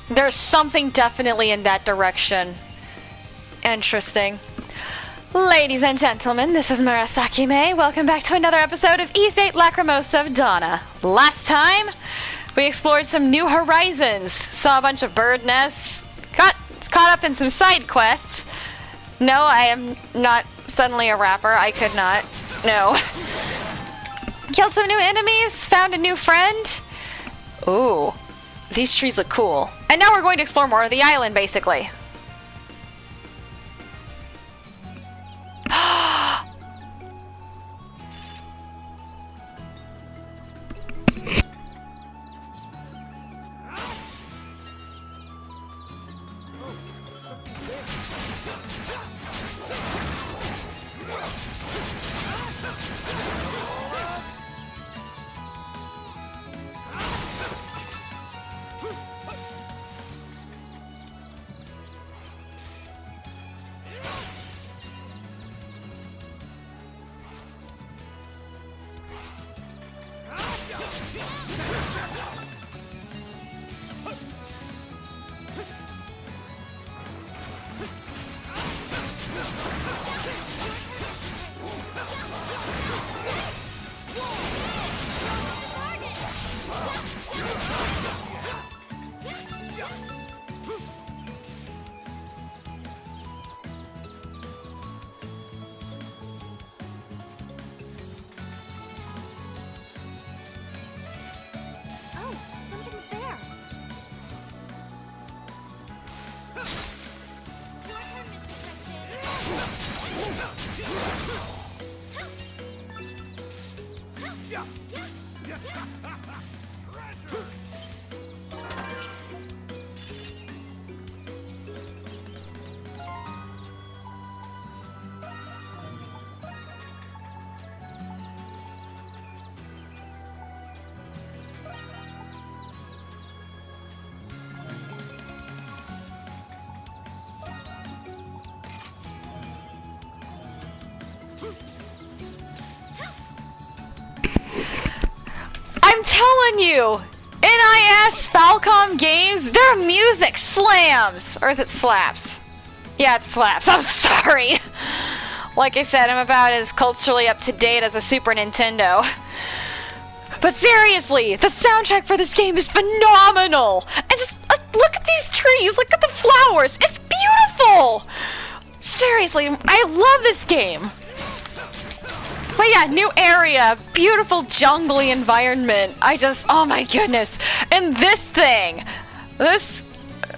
There's something definitely in that direction. Interesting. Ladies and gentlemen, this is Murasaki May. Welcome back to another episode of VIII Lacrimosa of Donna. Last time, we explored some new horizons, saw a bunch of bird nests, got caught up in some side quests. No, I am not suddenly a rapper. I could not. No. Killed some new enemies, found a new friend. Ooh, these trees look cool. And now we're going to explore more of the island, basically. I'm telling you, NIS Falcom games, their music slams! Or is it slaps? Yeah, it slaps. I'm sorry. Like I said, I'm about as culturally up to date as a Super Nintendo. But seriously, the soundtrack for this game is phenomenal! And just look at these trees, look at the flowers, it's beautiful! Seriously, I love this game. But yeah, new area, beautiful jungly environment. Oh my goodness. And this thing, this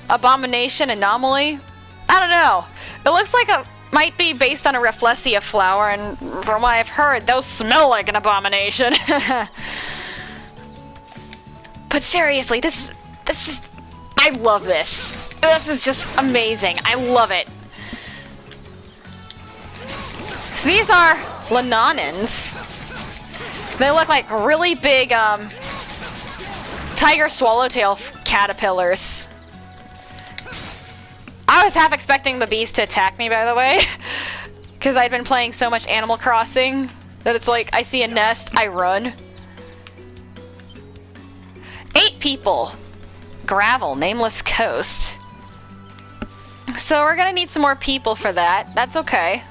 abomination anomaly, I don't know. It looks like it might be based on a Rafflesia flower, and from what I've heard, those smell like an abomination. But seriously, this just, I love this. This is just amazing. I love it. So these are Lanonins. They look like really big, tiger swallowtail caterpillars. I was half expecting the bees to attack me, by the way, because I'd been playing so much Animal Crossing that it's like, I see a nest, I run. 8 people. Gravel, nameless coast. So we're gonna need some more people for that. That's okay.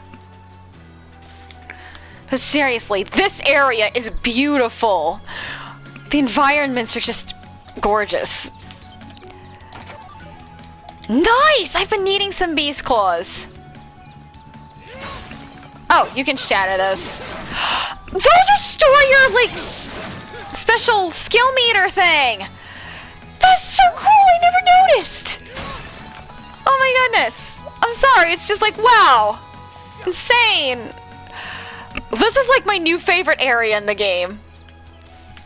But seriously, this area is beautiful. The environments are just gorgeous. Nice! I've been needing some beast claws. Oh, you can shatter those. Those restore your, like, special skill meter thing! That's so cool! I never noticed! Oh my goodness! I'm sorry, it's just like, wow! Insane! This is like my new favorite area in the game.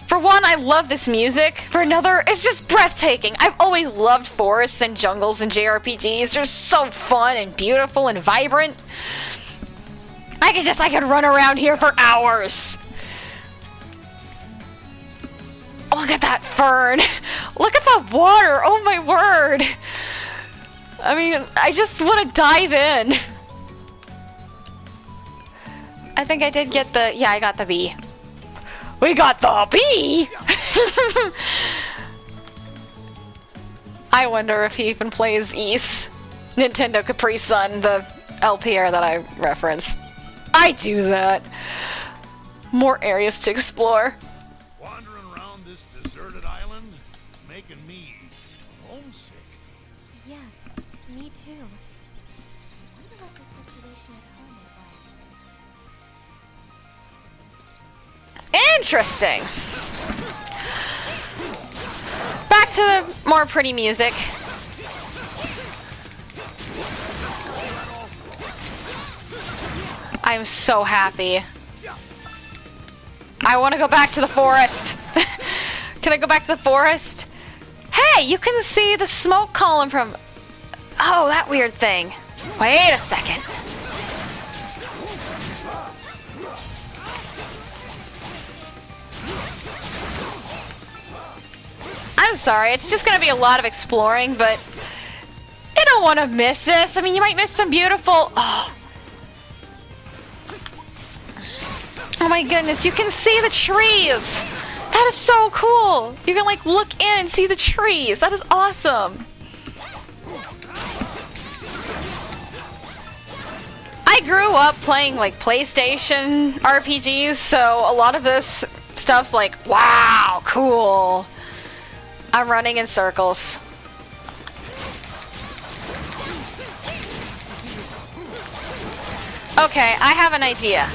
For one, I love this music. For another, it's just breathtaking. I've always loved forests and jungles and JRPGs. They're so fun and beautiful and vibrant. I could run around here for hours. Look at that fern. Look at that water. Oh my word. I mean, I just want to dive in. I think I did get the... Yeah, I got the bee. We got the bee! I wonder if he even plays Ys. Nintendo Capri Sun, the LPR that I referenced. I do that. More areas to explore. Wandering around this deserted island is making me homesick. Yes, me too. I wonder what the situation at home is like. Interesting. Back to the more pretty music. I'm so happy. I want to go back to the forest. Can I go back to the forest? Hey, you can see the smoke column from... Oh, that weird thing. Wait a second. I'm sorry, it's just gonna be a lot of exploring, but you don't want to miss this. I mean, you might miss some beautiful... Oh my goodness, you can see the trees! That is so cool! You can like look in and see the trees. That is awesome! I grew up playing like PlayStation RPGs, so a lot of this stuff's like, wow, cool. I'm running in circles. Okay, I have an idea.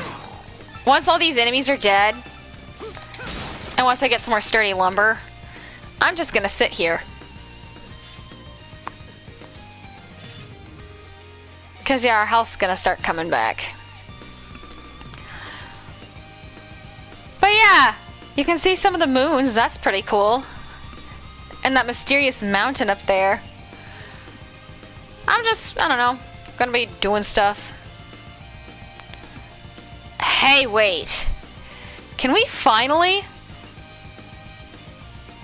Once all these enemies are dead, and once I get some more sturdy lumber, I'm just gonna sit here. Because yeah, our health's gonna start coming back. But yeah, you can see some of the moons, that's pretty cool. And that mysterious mountain up there. I'm just, I don't know, gonna be doing stuff. Hey, wait. Can we finally?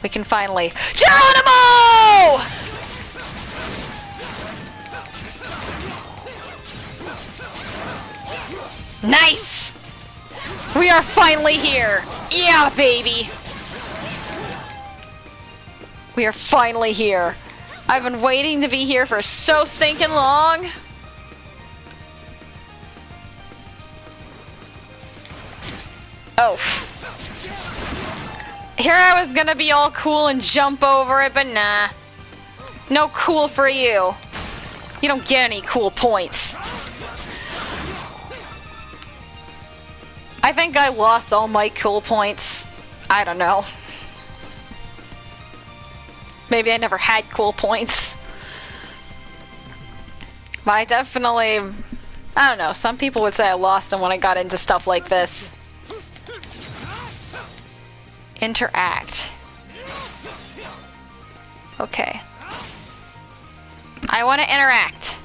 We can finally. Geronimo! Nice! We are finally here. Yeah, baby. We are finally here. I've been waiting to be here for so stinking long. Oh. Here I was gonna be all cool and jump over it, but nah. No cool for you. You don't get any cool points. I think I lost all my cool points. I don't know. Maybe I never had cool points. But I definitely... I don't know, some people would say I lost them when I got into stuff like this. Interact. Okay. I want to interact.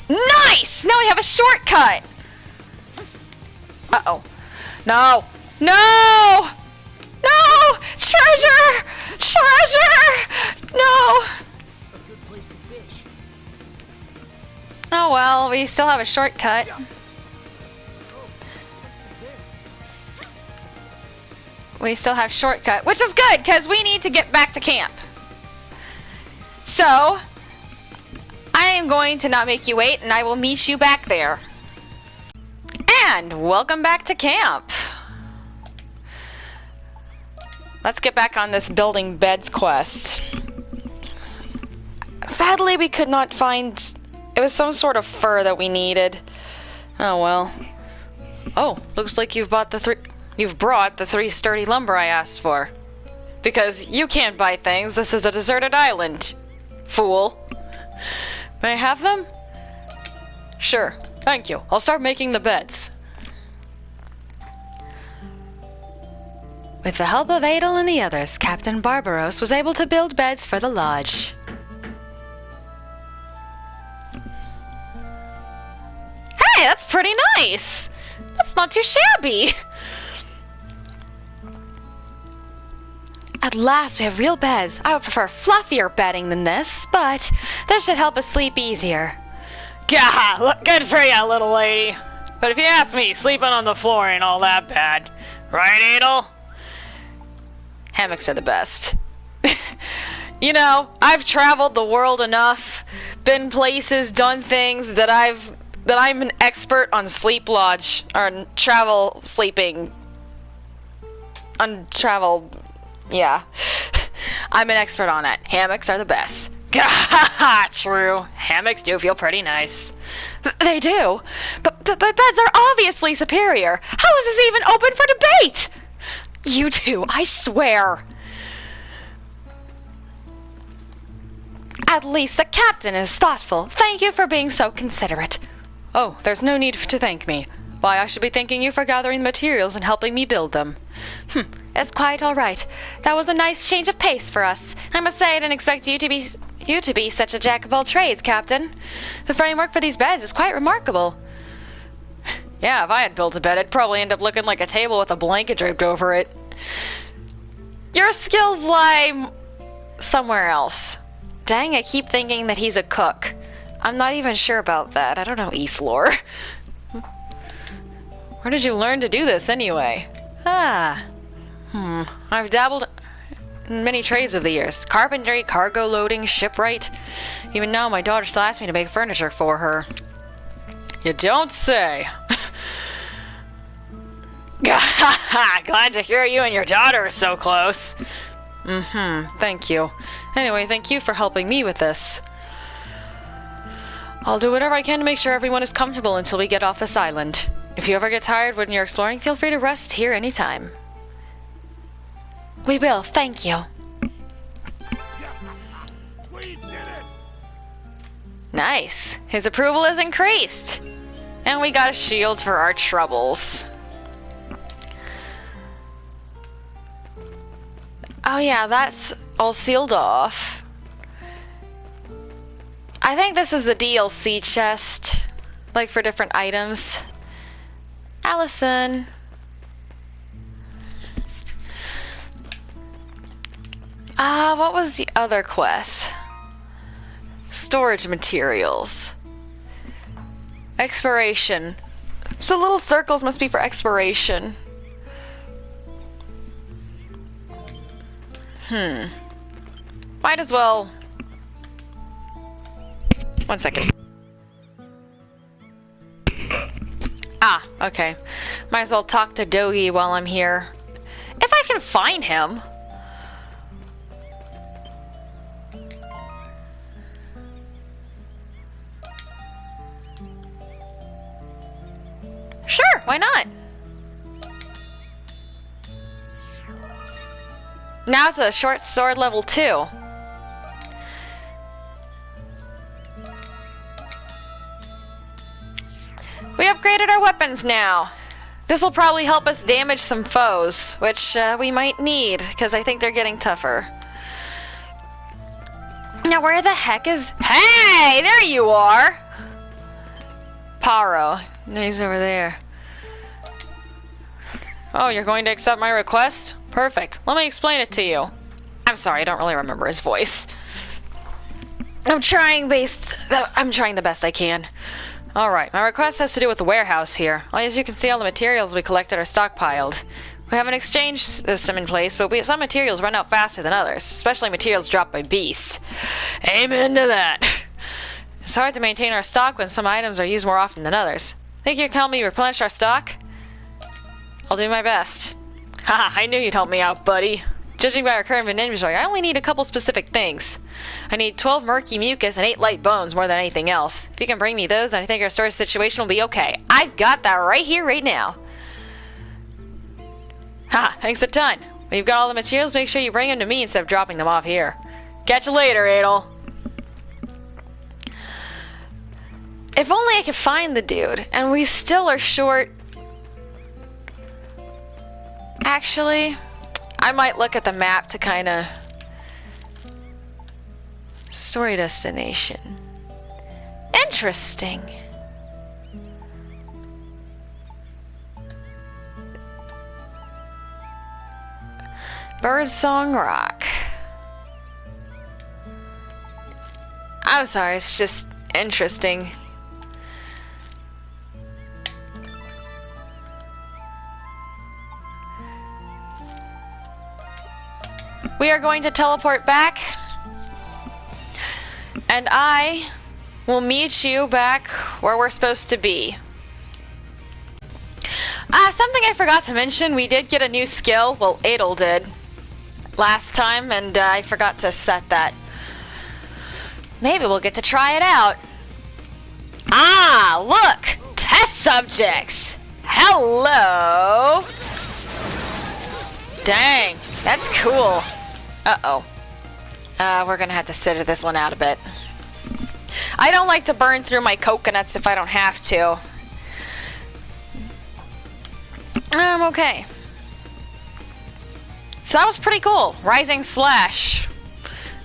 Nice! Now we have a shortcut! Uh-oh. No! No! No! Treasure! Treasure! No! Oh well, we still have a shortcut. We still have shortcut, which is good, because we need to get back to camp. So, I am going to not make you wait, and I will meet you back there. And welcome back to camp. Let's get back on this building beds quest. Sadly, we could not find... It was some sort of fur that we needed. Oh well. Oh, looks like you've brought the 3 sturdy lumber I asked for. Because you can't buy things. This is a deserted island, fool. May I have them? Sure. Thank you. I'll start making the beds. With the help of Adol and the others, Captain Barbaros was able to build beds for the lodge. Hey, that's pretty nice! That's not too shabby! At last we have real beds. I would prefer fluffier bedding than this, but this should help us sleep easier. Gah, look good for you, little lady. But if you ask me, sleeping on the floor ain't all that bad. Right, Adol? Hammocks are the best. You know, I've traveled the world enough, been places, done things that I'm an expert on sleep lodge, or travel sleeping. On travel, yeah. I'm an expert on that. Hammocks are the best. True. Hammocks do feel pretty nice. They do. But beds are obviously superior. How is this even open for debate? You two, I swear. At least the captain is thoughtful. Thank you for being so considerate. Oh, there's no need to thank me. Why, I should be thanking you for gathering the materials and helping me build them. It's quite all right. That was a nice change of pace for us. I must say I didn't expect you to be such a jack of all trades, Captain. The framework for these beds is quite remarkable. Yeah, if I had built a bed, it'd probably end up looking like a table with a blanket draped over it. Your skills lie somewhere else. Dang, I keep thinking that he's a cook. I'm not even sure about that. I don't know East lore. Where did you learn to do this anyway? I've dabbled in many trades over the years. Carpentry, cargo loading, shipwright. Even now, my daughter still asks me to make furniture for her. You don't say. Glad to hear you and your daughter are so close. Thank you. Anyway, thank you for helping me with this. I'll do whatever I can to make sure everyone is comfortable until we get off this island. If you ever get tired when you're exploring, feel free to rest here anytime. We will, thank you. We did it! Nice. His approval is increased. And we got a shield for our troubles. Oh yeah, that's all sealed off. I think this is the DLC chest. Like for different items. Allison. What was the other quest? Storage materials. Exploration. So little circles must be for exploration. Might as well... One second. Okay. Might as well talk to Dogi while I'm here. If I can find him. Sure, why not? Now it's a short sword level 2. We upgraded our weapons now. This will probably help us damage some foes, which we might need, because I think they're getting tougher. Now where the heck is... Hey! There you are! Paro. He's over there. Oh, you're going to accept my request? Perfect. Let me explain it to you. I'm sorry, I don't really remember his voice. I'm trying the best I can. Alright, my request has to do with the warehouse here. Well, as you can see, all the materials we collected are stockpiled. We have an exchange system in place, but some materials run out faster than others, especially materials dropped by beasts. Amen to that. It's hard to maintain our stock when some items are used more often than others. Think you can help me replenish our stock? I'll do my best. Haha, I knew you'd help me out, buddy. Judging by our current inventory, I only need a couple specific things. I need 12 murky mucus and 8 light bones more than anything else. If you can bring me those, then I think our storage situation will be okay. I've got that right here, right now. Ha, thanks a ton. When you've got all the materials, make sure you bring them to me instead of dropping them off here. Catch you later, Adol. If only I could find the dude, and we still are short... Actually, I might look at the map to kind of... Story destination. Interesting. Birdsong Rock. I'm sorry, it's just interesting. we are going to teleport back. And I will meet you back where we're supposed to be. Something I forgot to mention, we did get a new skill. Well, Adol did last time, and I forgot to set that. Maybe we'll get to try it out. Ah, look! Test subjects! Hello! Dang, that's cool. Uh-oh. We're gonna have to sit this one out a bit. I don't like to burn through my coconuts if I don't have to. Okay. So that was pretty cool. Rising Slash.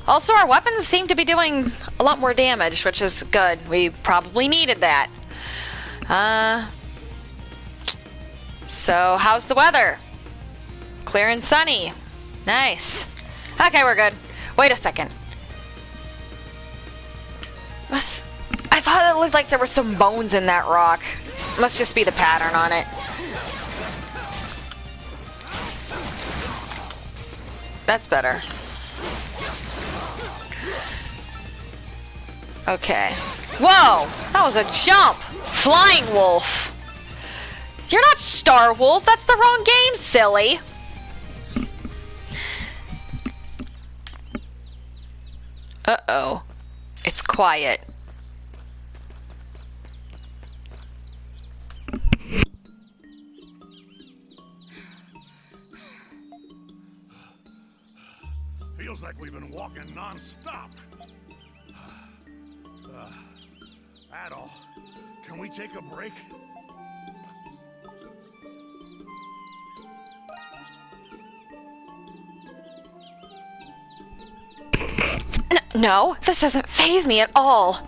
Also, our weapons seem to be doing a lot more damage, which is good. We probably needed that. So, how's the weather? Clear and sunny. Nice. Okay, we're good. Wait a second. I thought it looked like there were some bones in that rock. Must just be the pattern on it. That's better. Okay. Whoa! That was a jump! Flying Wolf! You're not Star Wolf, that's the wrong game, silly! Uh-oh. It's quiet. Feels like we've been walking non-stop. Adol, can we take a break? No, this doesn't faze me at all.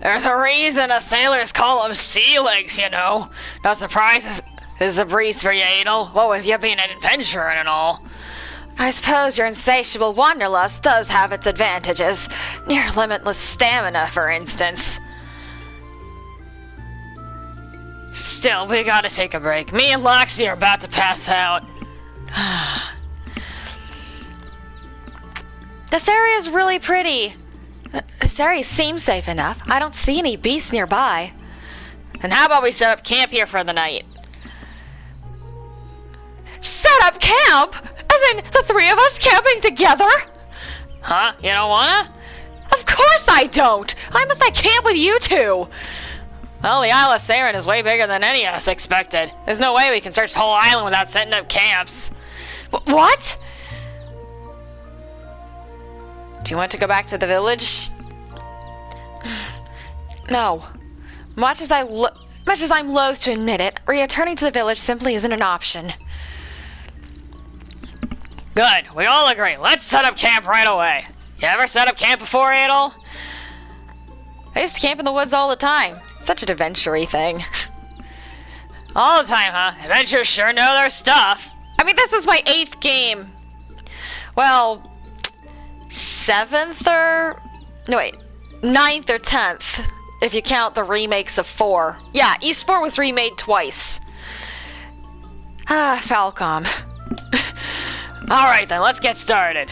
There's a reason the sailors call them sea legs, you know. No surprise, this is a breeze for you, Adol. What with you being an adventurer and all. I suppose your insatiable wanderlust does have its advantages. Near limitless stamina, for instance. Still, we gotta take a break. Me and Loxy are about to pass out. This area is really pretty. This area seems safe enough. I don't see any beasts nearby. And how about we set up camp here for the night? Set up camp? As in, the three of us camping together? Huh? You don't wanna? Of course I don't! Why must I camp with you two? Well, the Isle of Seiren is way bigger than any of us expected. There's no way we can search the whole island without setting up camps. What? Do you want to go back to the village? No. Much as I'm loath to admit it, returning to the village simply isn't an option. Good. We all agree. Let's set up camp right away. You ever set up camp before, Adol? I used to camp in the woods all the time. Such an adventure-y thing. All the time, huh? Adventurers sure know their stuff. I mean, this is my 8th game. Well, 7th or... No, wait. 9th or 10th, if you count the remakes of 4. Yeah, East 4 was remade twice. Falcom. Alright then, let's get started.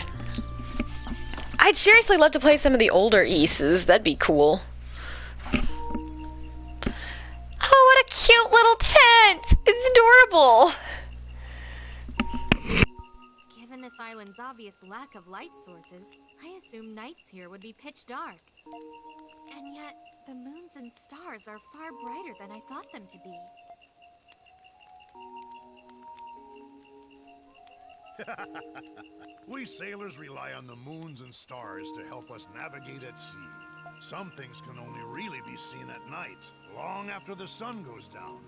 I'd seriously love to play some of the older Easts. That'd be cool. Oh, what a cute little tent! It's adorable! Given this island's obvious lack of light sources, I assume nights here would be pitch dark. And yet, the moons and stars are far brighter than I thought them to be. We sailors rely on the moons and stars to help us navigate at sea. Some things can only really be seen at night, long after the sun goes down.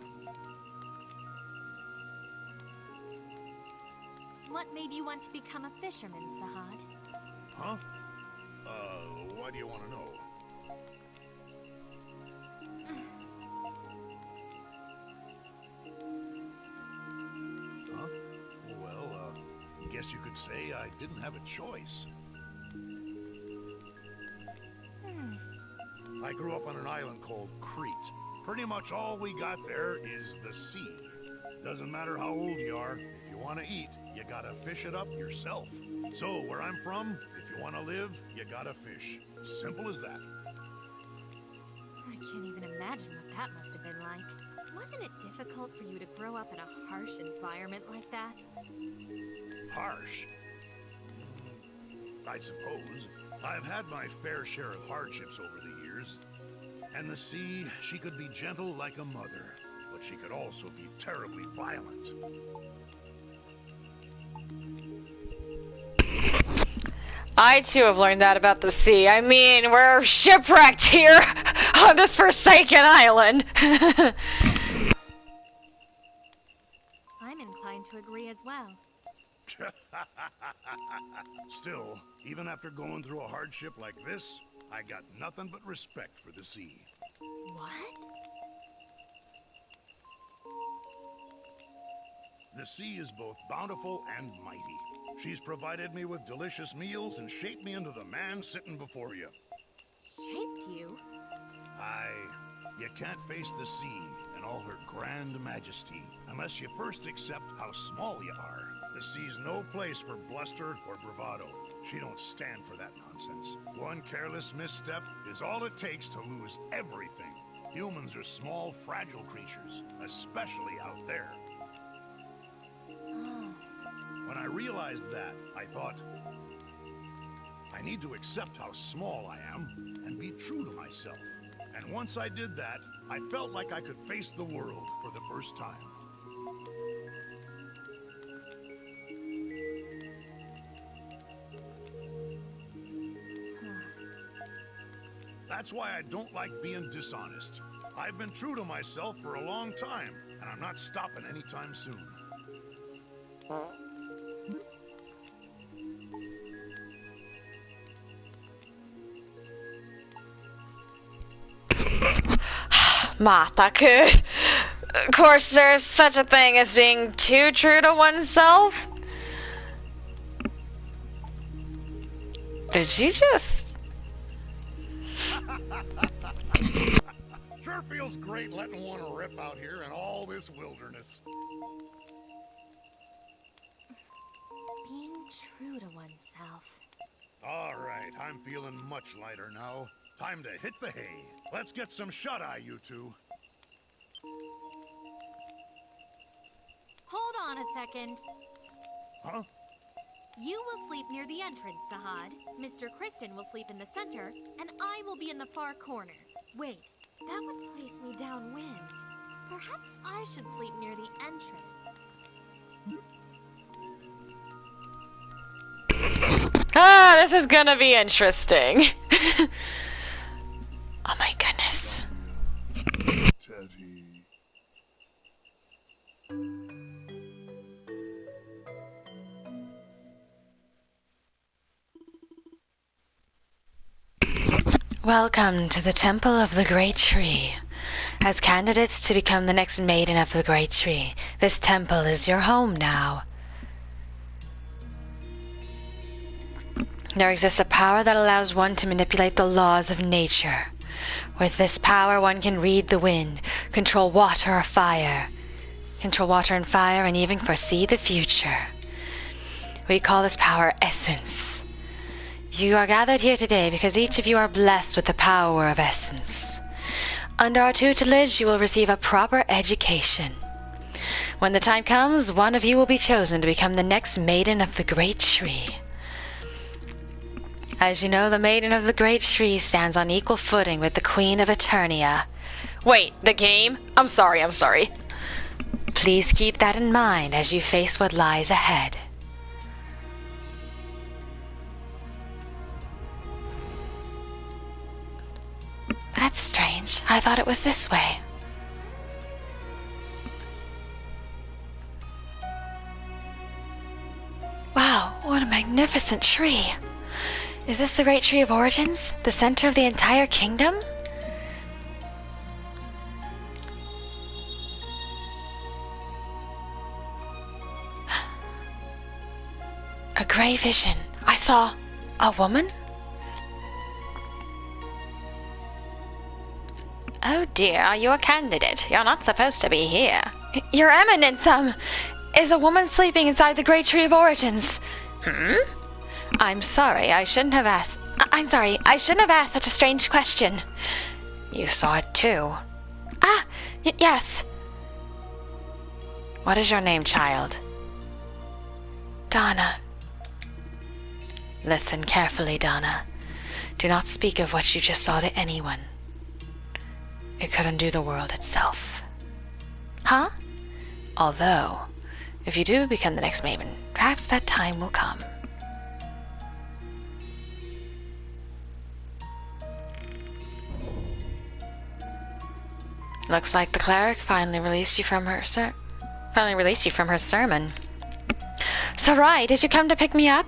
What made you want to become a fisherman, Sahad? Huh? Why do you want to know? Huh? Well, guess you could say I didn't have a choice. I grew up on an island called Crete. Pretty much all we got there is the sea. Doesn't matter how old you are, if you want to eat, you gotta fish it up yourself. So, where I'm from, if you want to live, you gotta fish. Simple as that. I can't even imagine what that must have been like. Wasn't it difficult for you to grow up in a harsh environment like that? Harsh? I suppose. I've had my fair share of hardships over the years. And the sea, she could be gentle like a mother, but she could also be terribly violent. I too have learned that about the sea. I mean, we're shipwrecked here on this forsaken island. I'm inclined to agree as well. Still, even after going through a hardship like this, I got nothing but respect for the sea. What? The sea is both bountiful and mighty. She's provided me with delicious meals and shaped me into the man sitting before you. Shaped you? You can't face the sea in all her grand majesty unless you first accept how small you are. The sea's no place for bluster or bravado. She don't stand for that nonsense. One careless misstep is all it takes to lose everything. Humans are small, fragile creatures, especially out there. Oh. When I realized that, I thought, I need to accept how small I am and be true to myself. And once I did that, I felt like I could face the world for the first time. That's why I don't like being dishonest. I've been true to myself for a long time, and I'm not stopping anytime soon. Mataku. Of course, there's such a thing as being too true to oneself. Did you just... Sure feels great letting one rip out here in all this wilderness. Being true to oneself. All right, I'm feeling much lighter now. Time to hit the hay. Let's get some shut-eye, you two. Hold on a second. Huh? You will sleep near the entrance, Sahad. Mr. Kristen will sleep in the center, and I will be in the far corner. Wait, that would place me downwind. Perhaps I should sleep near the entrance. Ah, this is gonna be interesting. Oh my goodness. Teddy. Welcome to the Temple of the Great Tree. As candidates to become the next Maiden of the Great Tree, this temple is your home now. There exists a power that allows one to manipulate the laws of nature. With this power, one can read the wind, control water and fire, and even foresee the future. We call this power Essence. You are gathered here today because each of you are blessed with the power of Essence. Under our tutelage, you will receive a proper education. When the time comes, one of you will be chosen to become the next Maiden of the Great Tree. As you know, the Maiden of the Great Tree stands on equal footing with the Queen of Eternia. Wait, the game? I'm sorry. Please keep that in mind as you face what lies ahead. That's strange. I thought it was this way. Wow, what a magnificent tree. Is this the Great Tree of Origins? The center of the entire kingdom? A gray vision. I saw a woman? Oh dear, are you a candidate? You're not supposed to be here. Your Eminence, is a woman sleeping inside the Great Tree of Origins. I'm sorry, I shouldn't have asked... I'm sorry, I shouldn't have asked such a strange question. You saw it too. Ah, yes. What is your name, child? Donna. Listen carefully, Donna. Do not speak of what you just saw to anyone. It could undo the world itself. Huh? Although, if you do become the next Maven, perhaps that time will come. Looks like the cleric finally released you from her sermon. Sarai, did you come to pick me up?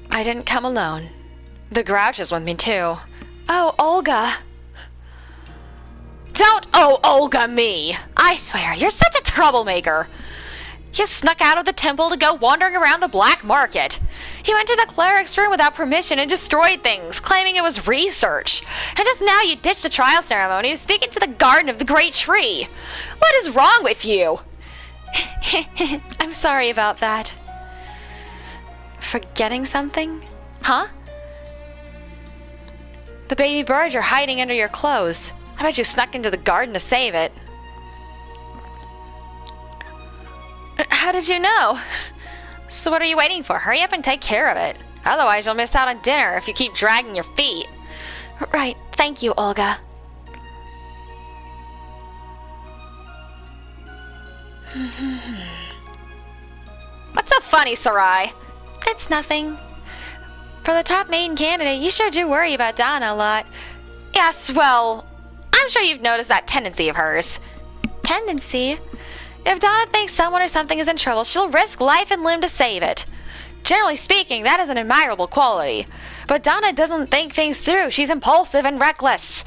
I didn't come alone. The Grouch is with me too. Oh, Olga. Don't Olga me! I swear, you're such a troublemaker. You snuck out of the temple to go wandering around the black market. You entered the cleric's room without permission and destroyed things, claiming it was research. And just now you ditched the trial ceremony to sneak into the garden of the great tree. What is wrong with you? I'm sorry about that. Forgetting something? Huh? The baby bird you're hiding under your clothes. I bet you snuck into the garden to save it. How did you know? So what are you waiting for? Hurry up and take care of it. Otherwise you'll miss out on dinner if you keep dragging your feet. Right. Thank you, Olga. What's so funny, Sarai? It's nothing. For the top maiden candidate, you sure do worry about Donna a lot. Yes, well, I'm sure you've noticed that tendency of hers. Tendency? If Donna thinks someone or something is in trouble, she'll risk life and limb to save it. Generally speaking, that is an admirable quality. But Donna doesn't think things through. She's impulsive and reckless.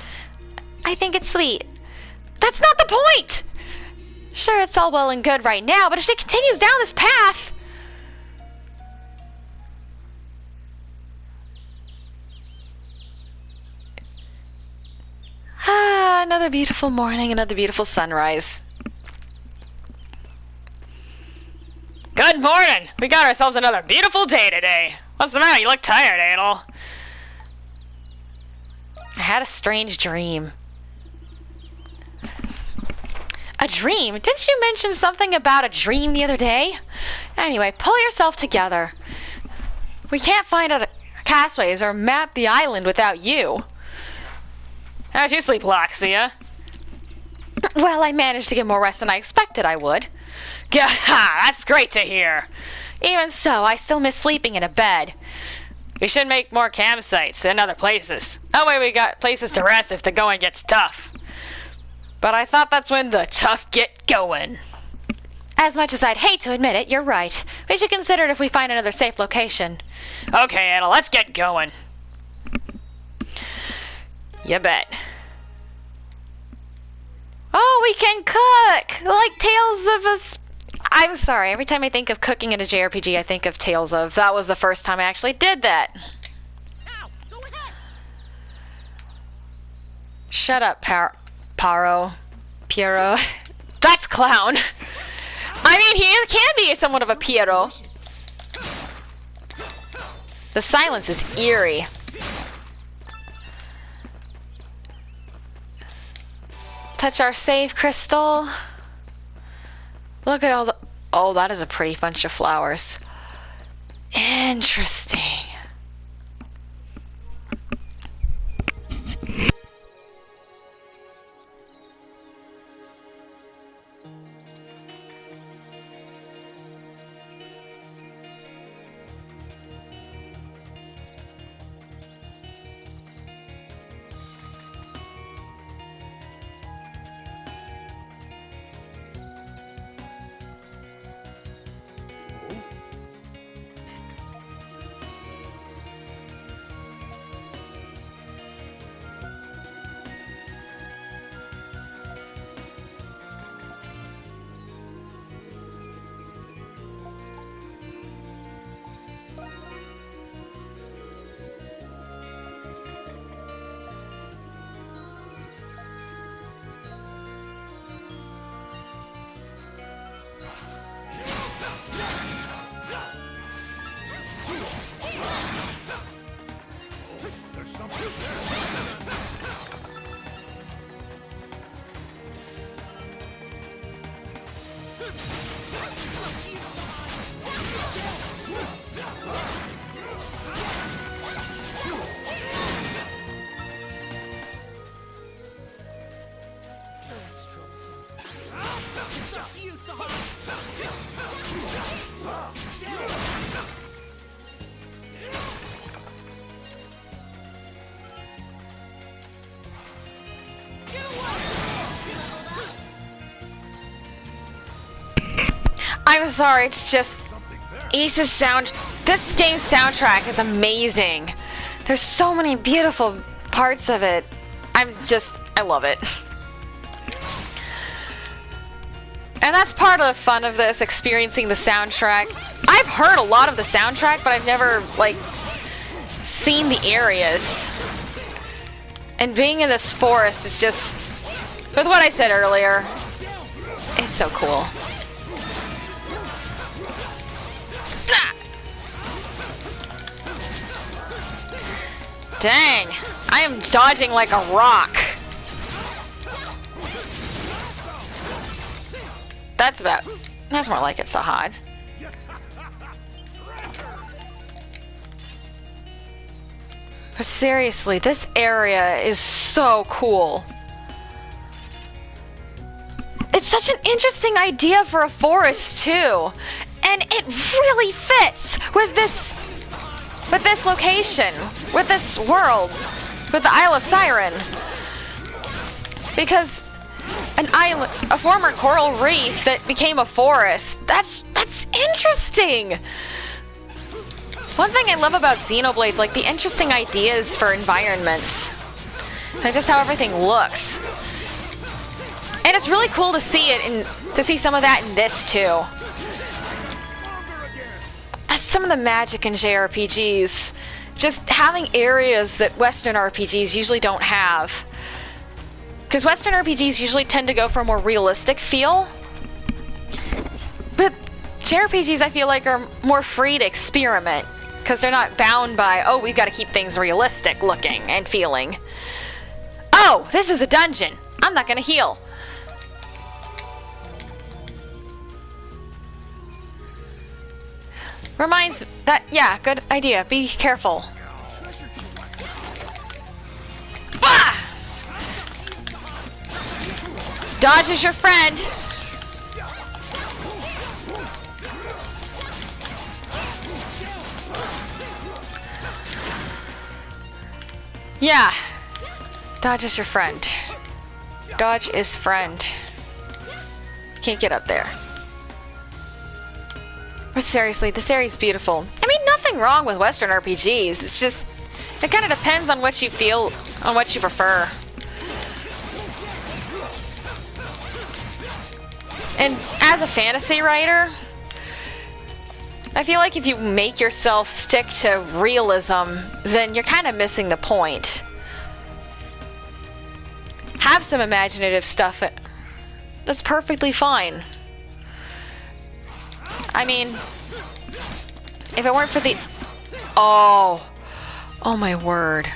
I think it's sweet. That's not the point! Sure, it's all well and good right now, but if she continues down this path... Ah, another beautiful morning, another beautiful sunrise. Good morning! We got ourselves another beautiful day today. What's the matter? You look tired, Adol. I had a strange dream. A dream? Didn't you mention something about a dream the other day? Anyway, pull yourself together. We can't find other castaways or map the island without you. How'd you sleep, Loxia? Well, I managed to get more rest than I expected I would. That's great to hear. Even so, I still miss sleeping in a bed. We should make more campsites and other places. That way we got places to rest if the going gets tough. But I thought that's when the tough get going. As much as I'd hate to admit it, you're right. We should consider it if we find another safe location. Okay, Adol, let's get going. You bet. Oh, we can cook! Like Tales of Us... I'm sorry, every time I think of cooking in a JRPG, I think of Tales of. That was the first time I actually did that. Ow, go ahead. Shut up, Piero. That's Clown. I mean, he can be somewhat of a Piero. The silence is eerie. Touch our save crystal. Look at all the... Oh, that is a pretty bunch of flowers. Interesting. That's troublesome. It's up to you, Sahad! I'm sorry, it's just Ace's sound. This game's soundtrack is amazing. There's so many beautiful parts of it. I love it. And that's part of the fun of this, experiencing the soundtrack. I've heard a lot of the soundtrack, but I've never, like, seen the areas. And being in this forest is just, with what I said earlier, it's so cool. Dang, I am dodging like a rock. That's more like it, Sahad. But seriously, this area is so cool. It's such an interesting idea for a forest too. And it really fits with this location, with this world, with the Isle of Seiren. Because an island, a former coral reef that became a forest, that's interesting. One thing I love about Xenoblade, like the interesting ideas for environments. And just how everything looks. And it's really cool to see it to see some of that in this too. That's some of the magic in JRPGs. Just having areas that Western RPGs usually don't have. Because Western RPGs usually tend to go for a more realistic feel. But JRPGs, I feel like, are more free to experiment. Because they're not bound by, oh, we've got to keep things realistic looking and feeling. Oh, this is a dungeon. I'm not going to heal. Reminds that, yeah, good idea. Be careful. Ah! Dodge is your friend. Yeah. Dodge is your friend. Dodge is friend. Can't get up there. But seriously, this area is beautiful. I mean, nothing wrong with Western RPGs. It's just, it kind of depends on what you feel, on what you prefer. And as a fantasy writer, I feel like if you make yourself stick to realism, then you're kind of missing the point. Have some imaginative stuff. That's perfectly fine. I mean, if it weren't for the... Oh my word.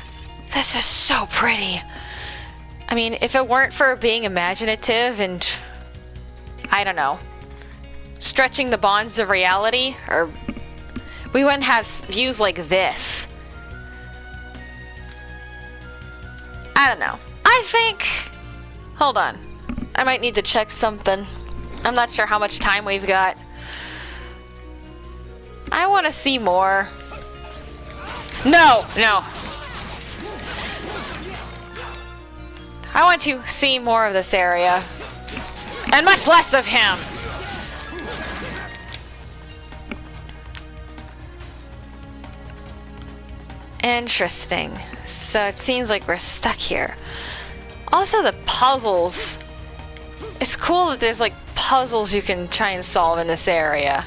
This is so pretty. I mean, if it weren't for being imaginative and, I don't know, stretching the bonds of reality, or we wouldn't have views like this. I don't know. I think... Hold on. I might need to check something. I'm not sure how much time we've got. I want to see more. No. I want to see more of this area. And much less of him. Interesting. So it seems like we're stuck here. Also the puzzles. It's cool that there's like puzzles you can try and solve in this area.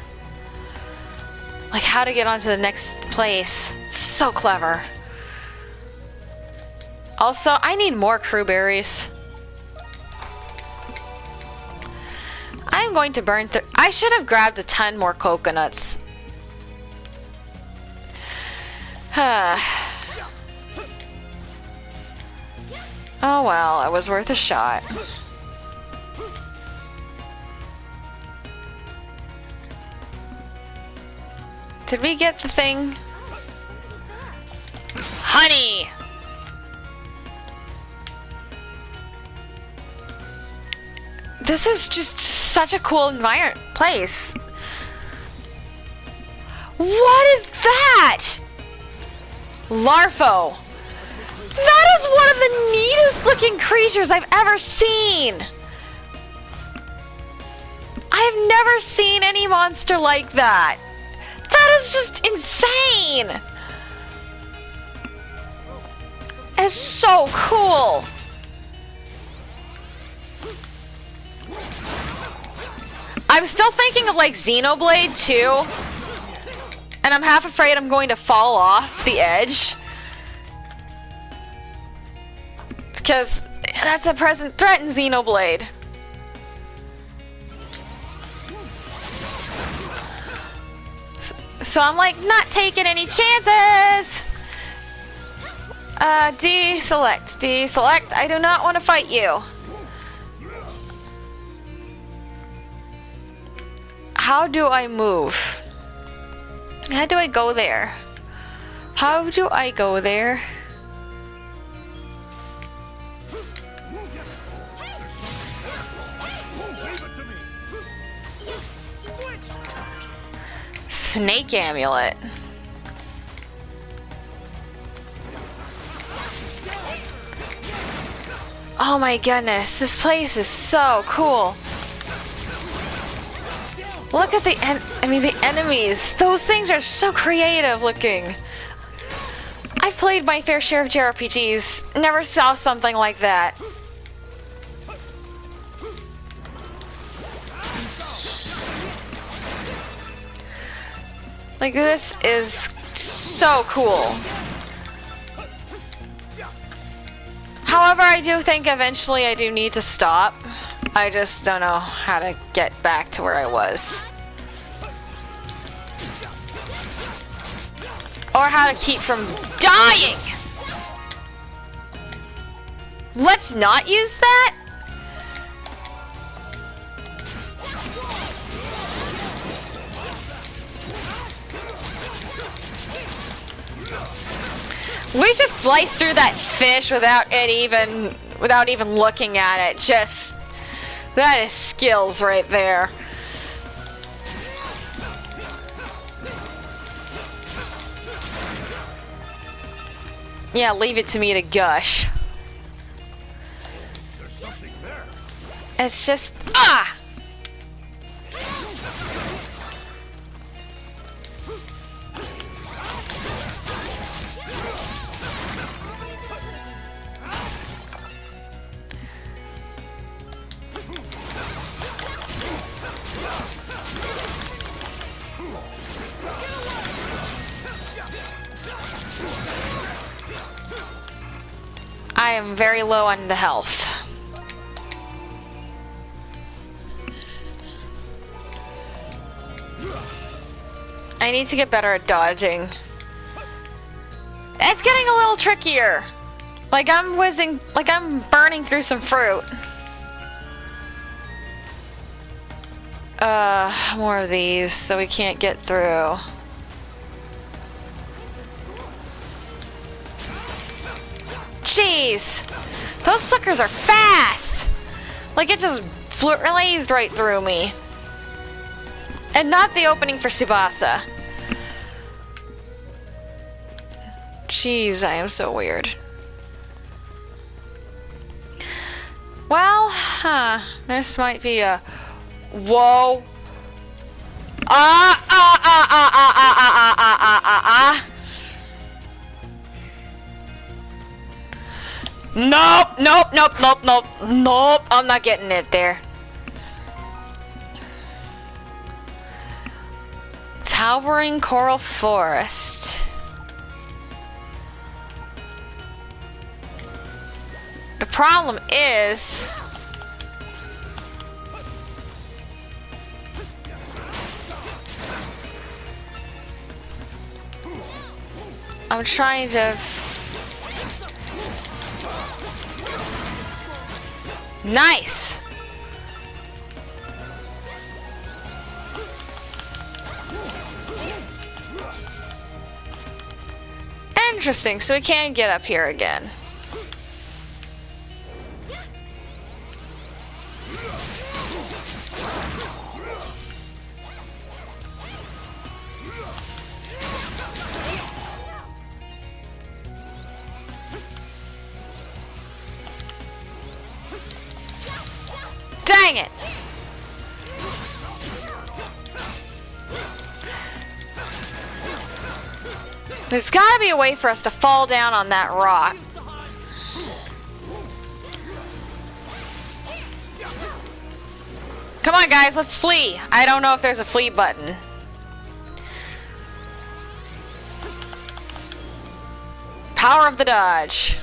Like how to get onto the next place. It's so clever. Also, I need more crew berries. I'm going to burn through... I should have grabbed a ton more coconuts. Oh well, it was worth a shot. Did we get the thing? Honey! This is just such a cool place. What is that? Larfo. That is one of the neatest looking creatures I've ever seen. I've never seen any monster like that. That is just insane. It's so cool. I'm still thinking of like Xenoblade too. And I'm half afraid I'm going to fall off the edge. Because that's a present threat in Xenoblade. So I'm like not taking any chances. Deselect. Deselect. I do not want to fight you. How do I move? How do I go there? How do I go there? Snake amulet. Oh my goodness, this place is so cool. Look at the the enemies. Those things are so creative looking. I've played my fair share of JRPGs. Never saw something like that. Like, this is so cool. However, I do think eventually I do need to stop. I just don't know how to get back to where I was. Or how to keep from dying! Let's not use that? We just sliced through that fish without even looking at it. Just, that is skills right there. Yeah, leave it to me to gush. There's something there. It's just, ah! I am very low on the health. I need to get better at dodging. It's getting a little trickier. Like I'm burning through some fruit. More of these so we can't get through. Jeez! Those suckers are fast! Like it just blazed right through me. And not the opening for Tsubasa. Jeez, I am so weird. Well, this might be a... Whoa! Nope, nope, nope, nope, nope, nope. I'm not getting it there. Towering coral forest. The problem is... I'm trying to... Nice! Interesting, so we can get up here again. Dang it! There's gotta be a way for us to fall down on that rock. Come on, guys, let's flee. I don't know if there's a flee button. Power of the dodge.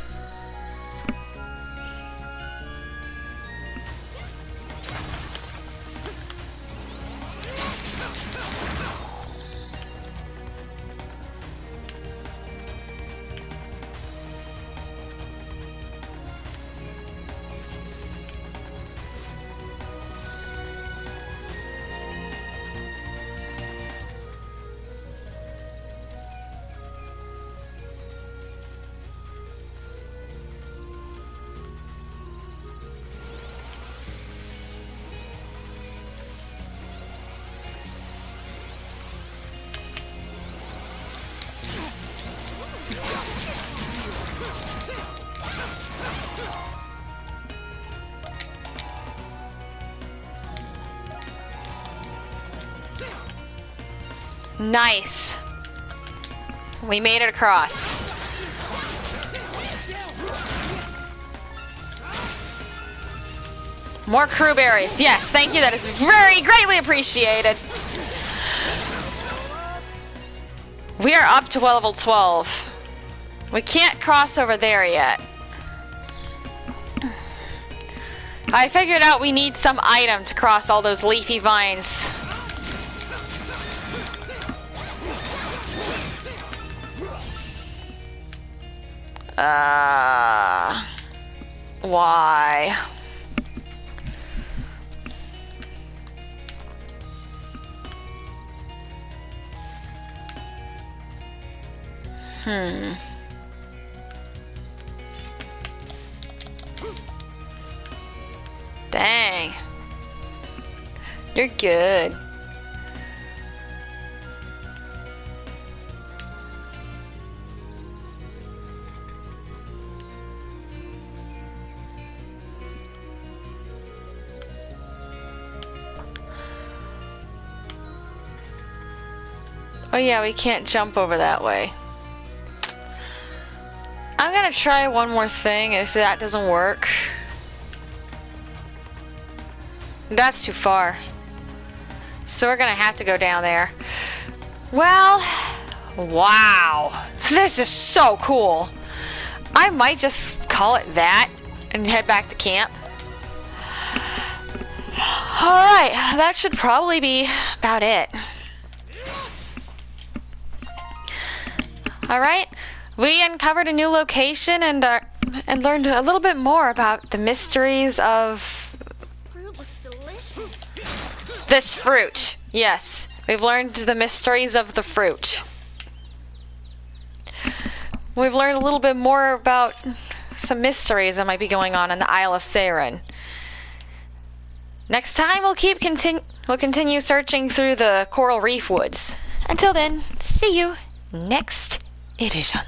Nice. We made it across. More crew berries. Yes, thank you. That is very greatly appreciated. We are up to level 12. We can't cross over there yet. I figured out we need some item to cross all those leafy vines. Why? Dang. You're good. Oh yeah, we can't jump over that way. I'm gonna try one more thing, and if that doesn't work... That's too far. So we're gonna have to go down there. Well, wow. This is so cool. I might just call it that and head back to camp. Alright, that should probably be about it. Alright, we uncovered a new location and learned a little bit more about the mysteries of Fruit looks delicious. this fruit. Yes, we've learned the mysteries of the fruit. We've learned a little bit more about some mysteries that might be going on in the Isle of Seiren. Next time we'll continue searching through the coral reef woods. Until then, see you next edition.